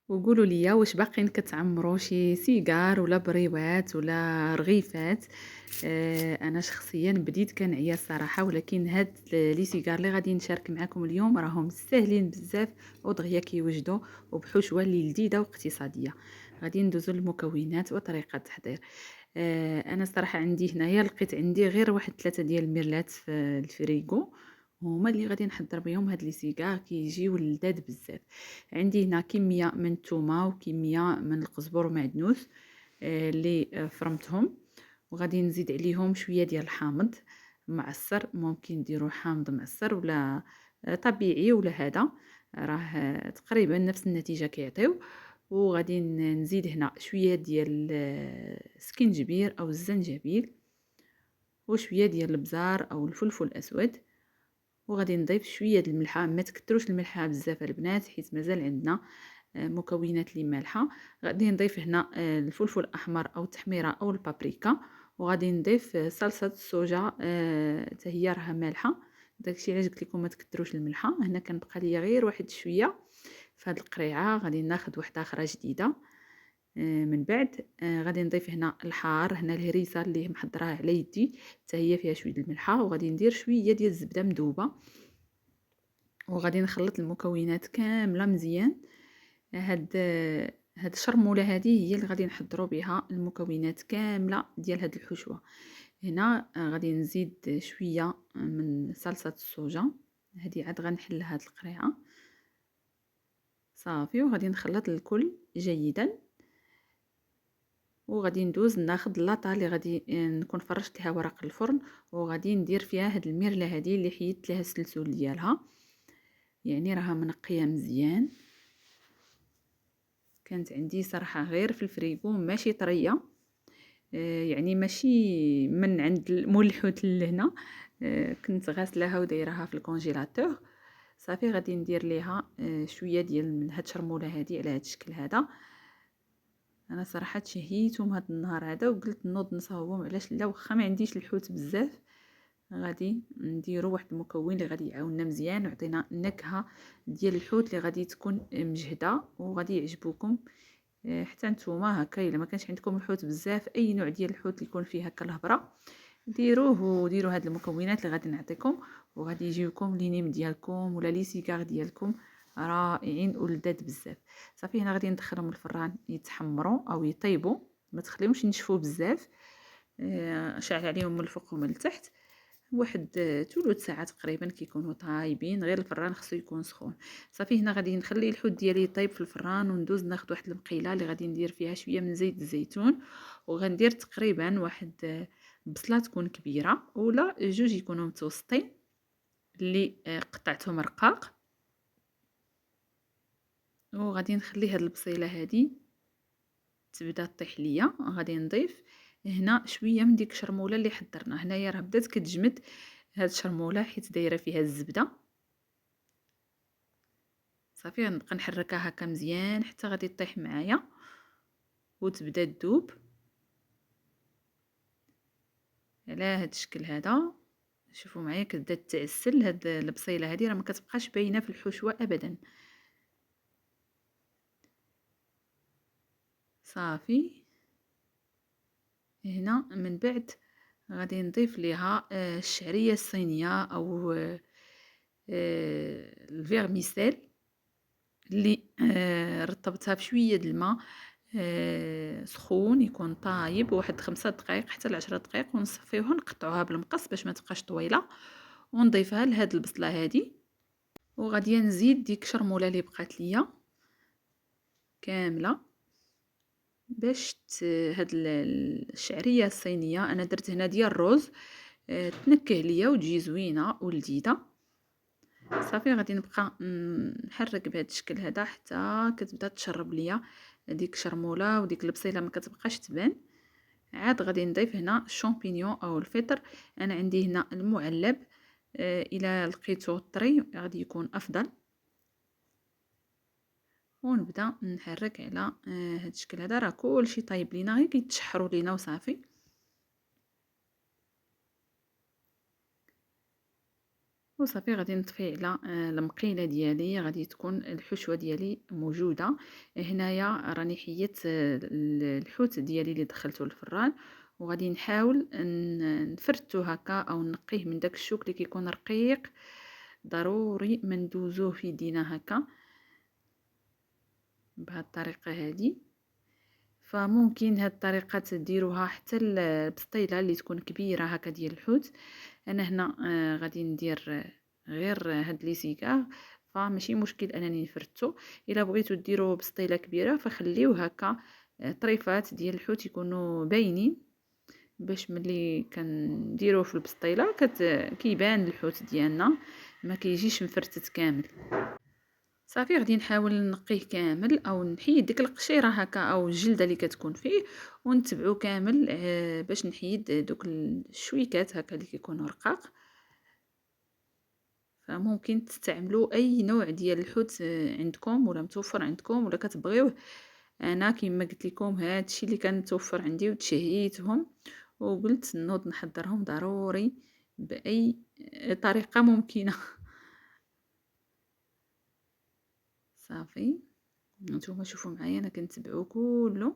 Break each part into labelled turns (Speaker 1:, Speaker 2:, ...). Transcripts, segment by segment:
Speaker 1: وقولوا لي واش باقيين كتعمروا شي سيجار ولا بريوات ولا رغيفات. انا شخصيا بديت كنعيا الصراحه، ولكن هاد لي سيجار اللي غادي نشارك معكم اليوم راهم ساهلين بزاف ودغيا كيوجدوا وبحشوه اللي لذيذه واقتصاديه. غادي ندوزو للمكونات وطريقه التحضير. انا صراحه عندي هنايا لقيت عندي غير واحد 3 ديال الميرلات في الفريغو، هما اللي غادي نحضر بهم هاد لي سيجار كيجيو لذاذ بزاف. عندي هنا كميه من الثومه وكميه من القزبر ومعدنوس اللي فرمتهم، وغادي نزيد عليهم شويه ديال الحامض معصر، ممكن ديروا حامض معصر ولا طبيعي ولا هذا، راه تقريبا نفس النتيجه كيعطيو. وغادي نزيد هنا شويه ديال السكنجبير او الزنجبيل وشويه ديال البزار او الفلفل الاسود، وغادي نضيف شويه د الملحه. ما تكثروش الملحه بزاف البنات حيت مازال عندنا مكونات اللي مالحه. غادي نضيف هنا الفلفل الاحمر او التحميره او البابريكا، وغادي نضيف صلصه الصوجا حتى هي راها مالحه. داكشي علاش قلت لكم ما تكثروش الملحه. هنا كنبقى ليا غير واحد شويه في هذه القريعه، غادي ناخذ واحده اخرى جديده. من بعد غادي نضيف هنا الحار، هنا الهريسه اللي محضراها على يدي حتى هي فيها شويه الملحه، وغادي ندير شويه ديال الزبده مذوبه، وغادي نخلط المكونات كامله مزيان. هاد الشرموله هذه هي اللي غادي نحضروا بها المكونات كامله ديال هاد الحشوه. هنا غادي نزيد شويه من صلصه الصوجا، هذه عاد غنحل هاد القريعه صافي، وغادي نخلط الكل جيدا. وغادي ندوز ناخذ لاطا اللي غادي نكون فرشت لها ورق الفرن، وغادي ندير فيها هاد الميرله هذه اللي حيدت لها السلسول ديالها، يعني راها منقيه مزيان. كانت عندي صراحه غير في الفريغو ماشي طريه، يعني ماشي من عند مول الحوت لهنا، كنت غاسلاها ودايراها في الكونجيلاتور صافي. غادي ندير ليها شويه ديال من هاد الشرموله هذه على هاد الشكل هذا. انا صراحه تشهيتهم هاد النهار هذا وقلت نوض نصاوبهم، علاش لا، واخا ما عنديش الحوت بزاف غادي نديروا واحد المكون اللي غادي يعاوننا مزيان ويعطينا النكهه ديال الحوت اللي غادي تكون مجهده وغادي يعجبوكم حتى نتوما. هكا الا ما كانش عندكم الحوت بزاف، اي نوع ديال الحوت اللي يكون فيه هكا الهبره ديروه، وديروا هاد المكونات اللي غادي نعطيكم، وغادي يجيوكم لي نيم ديالكم ولا لي سيكار ديالكم رائعين ولذاذ بزاف. صافي هنا غادي ندخلهم الفران يتحمروا او يطيبوا، ما تخليهمش ينشفوا بزاف. شعل عليهم من الفوق ومن التحت واحد 3 ساعات تقريبا كيكونوا طايبين، غير الفران خصو يكون سخون. صافي هنا غادي نخلي الحوت ديالي يطيب في الفران، وندوز ناخذ واحد المقيله اللي غادي ندير فيها شويه من زيت الزيتون، وغندير تقريبا واحد بصله تكون كبيره ولا جوج يكونوا متوسطين اللي قطعتهم رقاق. وغادي نخلي هاد البصيله هذه تبدا طيح ليا. غادي نضيف هنا شويه من ديك الشرموله اللي حضرنا. هنايا راه بدات كتجمد هاد الشرموله حيت دايره فيها الزبده صافي. غنبقى نحركها هكا مزيان حتى غادي طيح معايا وتبدا تذوب على هاد الشكل هذا. شوفوا معايا كتبدا تعسل هاد البصيله هذه، راه ما كتبقاش باينه في الحشوه ابدا صافي. هنا من بعد غادي نضيف ليها الشعريه الصينيه او الفيرميسيل اللي رطبتها بشويه د الماء سخون يكون طايب، واحد 5 دقائق حتى ل10 دقائق، ونصفيوها نقطعوها بالمقص باش ما تبقاش طويله، ونضيفها لهاد البصله هذه. وغادي نزيد ديك شرموله اللي بقات ليا كامله باش هاد الشعريه الصينيه انا درت هنا ديال الروز تنكه ليا وتجي زوينه ولذيذه صافي. غادي نبقى نحرك بهذا الشكل هذا حتى كتبدا تشرب ليا ديك الشرموله وديك البصيله ما كتبقاش تبان. عاد غادي نضيف هنا الشامبينيون او الفطر. انا عندي هنا المعلب، الى لقيتو طري غادي يكون افضل. ونبدا نحرك على هذا الشكل هذا. راه كلشي طايب لينا غير كيتشحروا لينا وصافي. وصافي غادي نطفي على المقيله ديالي، غادي تكون الحشوه ديالي موجوده. هنايا راني حيدت الحوت ديالي اللي دخلته للفران، وغادي نحاول نفرتو هكا او نقيه من داك الشوك اللي كيكون رقيق. ضروري ما ندوزوه في يدينا هكا بهذه الطريقه هذه. فممكن هاد الطريقه تديروها حتى البسطيله اللي تكون كبيره هكا ديال الحوت. انا هنا غادي ندير غير هاد لي سيكار، فماشي مشكل انني نفرتو. الا بغيتو ديروا بسطيله كبيره فخليوه هكا طريفات ديال الحوت يكونوا باينين، باش ملي كنديروه في البسطيله كيبان الحوت ديالنا، ما كيجيش مفرتت كامل. صافي غادي نحاول نقيه كامل او نحيد ديك القشيره هكا او الجلده اللي كتكون فيه، ونتبعو كامل باش نحيد دوك الشويكات هكا اللي كيكونوا رقاق. فممكن تستعملوا اي نوع ديال الحوت عندكم ولا متوفر عندكم ولا كتبغيوه. انا كما قلت لكم هادشي اللي كان متوفر عندي وتشهيتهم، وقلت نوض نحضرهم ضروري باي طريقه ممكنه. صافي نتوما شوفوا معايا انا كنتبعو كله.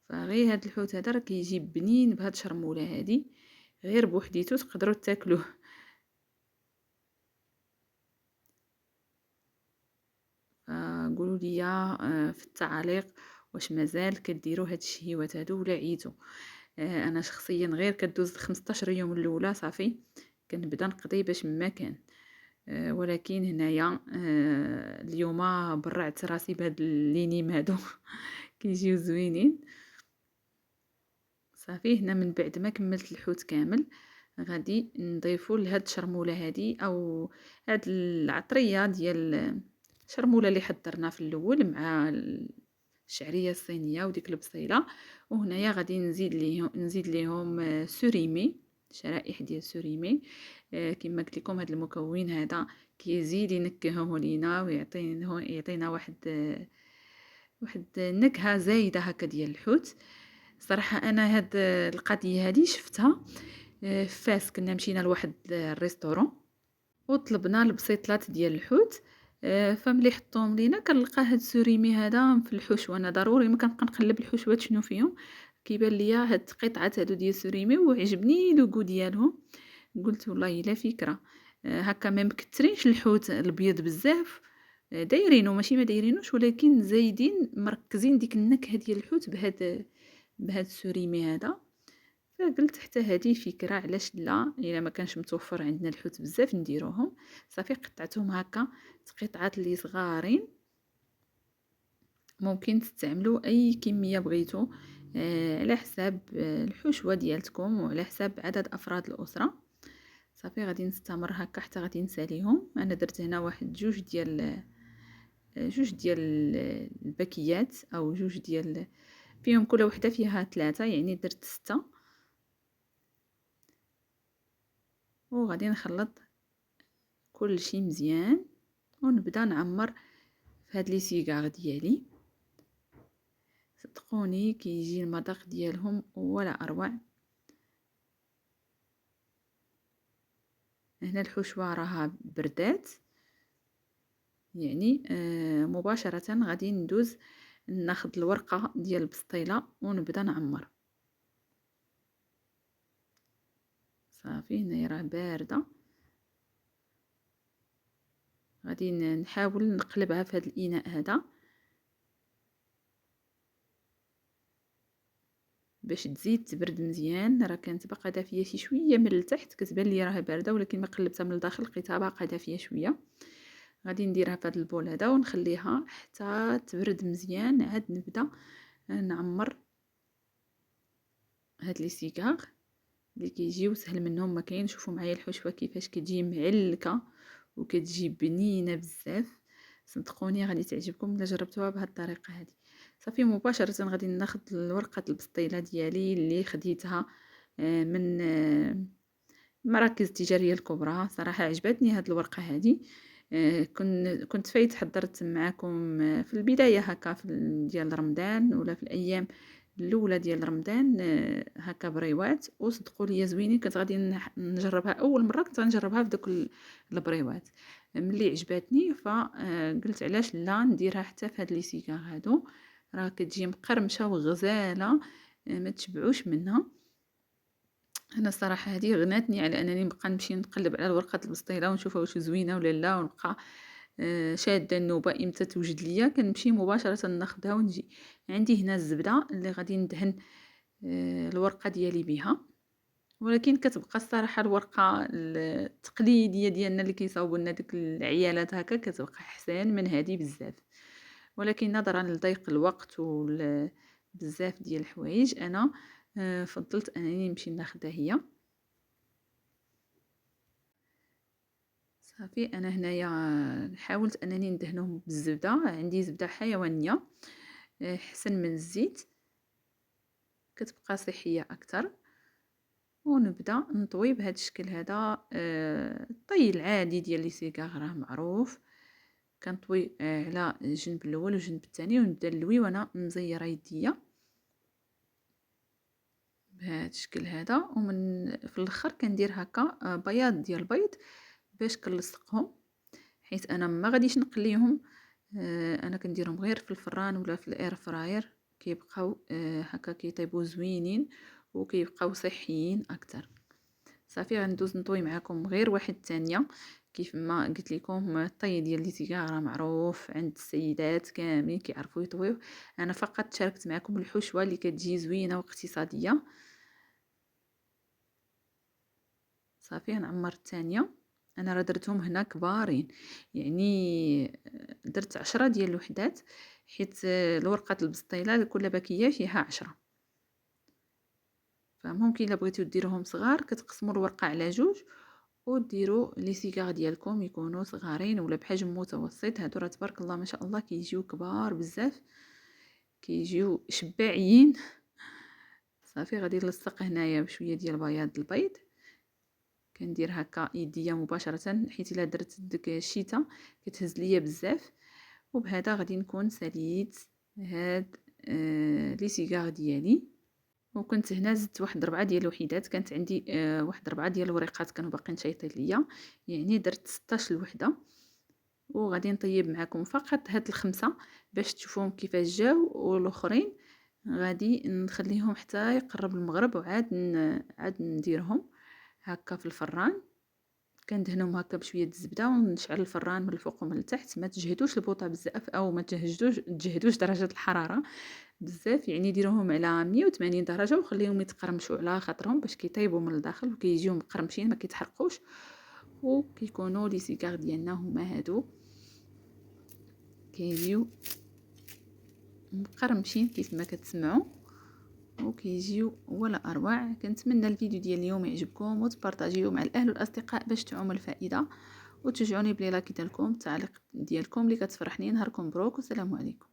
Speaker 1: فغير هاد الحوت هذا راه كيجي بنين بهاد الشرموله هادي، غير بوحديتو تقدروا تاكلوه. فقولوا لي في التعاليق واش مازال كديروا هاد الشهيوات هادو ولا عيتوا. انا شخصيا غير كدوز 15 يوم الاولى صافي كنبدا نقضي باش ما كان. ولكن هنايا اليوم برعت راسي بهاد اللينيم هادو كيجيو زوينين. صافي هنا من بعد ما كملت الحوت كامل غادي نضيفو لهاد الشرموله هادي او هاد العطريه ديال الشرموله اللي حضرنا في الاول مع الشعريه الصينيه وديك البصيله. وهنايا غادي نزيد ليهم سوريمي، شرائح ديال سوريمي. كما قلت لكم هذا المكون هذا كيزيد ينكههم لينا ويعطينا واحد النكهه زايده هكا ديال الحوت. صراحه انا هاد القضيه هذه شفتها في فاس. كنا مشينا لواحد الريستورون وطلبنا البسيطلات ديال الحوت. فملي حطوهم لينا كنلقى هاد السوريمي هذا في الحشوه. انا ضروري ما كنبقى نقلب الحشوات شنو فيهم، كيبان ليا هاد القطعات هادو ديال السوريمي وعجبني لوغو ديالهم. قلت والله الا فكره. هكا ما مكترينش الحوت الابيض بزاف، دايرينو ماشي ما دايرينوش، ولكن زايدين مركزين ديك النكهه ديال الحوت بهاد السوريمي هذا. فقلت حتى هذه فكره، علاش لا؟ الا ما كانش متوفر عندنا الحوت بزاف نديروهم. صافي قطعتهم هكا قطعات اللي صغارين. ممكن تستعملوا اي كميه بغيتو على حساب الحشوه ديالتكم وعلى حساب عدد افراد الاسره. صافي غادي نستمر هكا حتى غادي نساليهم. انا درت هنا واحد جوج ديال الباكيات او جوج ديال فيهم كل وحده فيها 3، يعني درت 6. وغادي نخلط كل شيء مزيان ونبدا نعمر في هاد لي سيغار ديالي. صدقوني كيجي المذاق ديالهم ولا اروع. هنا الحشوه راها بردات، يعني مباشره غادي ندوز ناخذ الورقه ديال البسطيله ونبدا نعمر. صافي هنا راه بارده. غادي نحاول نقلبها في هذا الاناء هذا باش تزيد تبرد مزيان. راه كانت باقا دافيه شي شويه من التحت، كتبان لي راها بارده، ولكن ما قلبتها من الداخل لقيتها باقا دافيه شويه. غادي نديرها في هذا البول هذا ونخليها حتى تبرد مزيان، عاد نبدا نعمر هاد لي سيغار اللي كيجيو سهل منهم ما كاين. شوفوا معايا الحشوه كيفاش كتجي معلكه وكتجي بنينه بزاف. صدقوني غادي تعجبكم الا جربتوها بهذه الطريقه هذه. صافي مباشره غادي ناخذ ورقه البسطيله ديالي اللي خديتها من المراكز التجاريه الكبرى. صراحه عجبتني هذه الورقه هذه. كنت فايت حضرت معكم في البدايه هكا في ديال رمضان ولا في الايام الاولى ديال رمضان هكا بريوات، وصدقوا لي زوينين. كنت غادي نجربها اول مره، كنت غنجربها في دوك البريوات. ملي عجباتني فقلت علاش لا نديرها حتى في هاد لي سيغار هادو. راه كتجي مقرمشه وغزاله، ما تشبعوش منها. انا الصراحه هذه غناتني على انني نبقى نمشي نقلب على ورقه البسطيله ونشوفها واش زوينه ولا لا، ونبقى شاده النوبه امتى توجد ليا كنمشي مباشره ناخذها ونجي. عندي هنا الزبده اللي غادي ندهن الورقه ديالي بها، ولكن كتبقى الصراحه الورقه التقليديه ديالنا اللي كيصاوبوا لنا ديك العيالات هكا كتبقى احسن من هذه بزاف. ولكن نظرا لضيق الوقت بزاف ديال الحوايج انا فضلت انني نمشي ناخذها هي. صافي انا هنايا حاولت انني ندهنهم بالزبده، عندي زبده حيوانيه احسن من الزيت، كتبقى صحيه اكثر. ونبدا نطوي بهذا الشكل هذا. الطي العادي ديال لي سيغار راه معروف، كنطوي على الجنب الاول والجنب الثاني، ونبدا نلوي وانا مزيره يديا بهذا الشكل هذا. ومن في الاخر كندير هكا بياض ديال البيض باش كنلصقهم، حيت انا ما غاديش نقليهم. انا كنديرهم غير في الفران ولا في الاير فراير، كيبقاو هكا كيطيبوا زوينين وكيبقاو صحيين اكثر. صافي غندوز نطوي معكم غير واحد ثانيه. كيف ما قلت لكم الطي ديال لي سيغار معروف عند السيدات كاملين كيعرفوا يطويوه، انا فقط شاركت معكم الحشوه اللي كتجي زوينه واقتصاديه. صافي نعمر الثانيه. انا راه درتهم هنا كبارين، يعني درت 10 ديال الوحدات، حيت الورقه البسطيله كل باكيه فيها 10. فممكن الا بغيتو ديروهم صغار كتقسموا الورقه على جوج وديروا لي سيغار ديالكم يكونوا صغارين ولا بحجم متوسط. هادو راه تبارك الله ما شاء الله كيجيو كبار بزاف، كيجيو شباعيين. صافي غادي نلصق هنايا بشويه ديال بياض البيض، كندير هكا يديا مباشره حيت الا درت ديك الشيته كتهز ليا بزاف. وبهذا غادي نكون ساليت هاد لي سيغار ديالي. وكنت هنا زدت واحد 4 ديال الوحدات، كانت عندي واحد 4 ديال الوريقات كانوا باقيين شايطين ليا، يعني درت 16 وحده. وغادي نطيب معكم فقط هاد الخمسه باش تشوفوهم كيفاش جاو، والاخرين غادي نخليهم حتى يقرب المغرب عاد نديرهم هكا في الفران. كندهنهم هكا بشويه الزبده ونشعل الفران من الفوق ومن التحت. ما تجهدوش البوطه بزاف او ما تجهدوش درجه الحراره بزاف، يعني ديروهم على 180 درجه وخليهم يتقرمشوا على خاطرهم باش كيطيبوا من الداخل وكيجيو مقرمشين ما كيتحرقوش. وكيكونوا لي سيغار ديالنا هما هادو كيجيو مقرمشين كيف ما كتسمعوا وكيجيو ولا اروع. كنتمنى الفيديو ديال اليوم يعجبكم وتبارطاجيوه مع الاهل والاصدقاء باش تعم الفائده، وتشجعوني بلي لايك ديالكم، التعليق ديالكم اللي كتفرحني. نهاركم مبروك والسلام عليكم.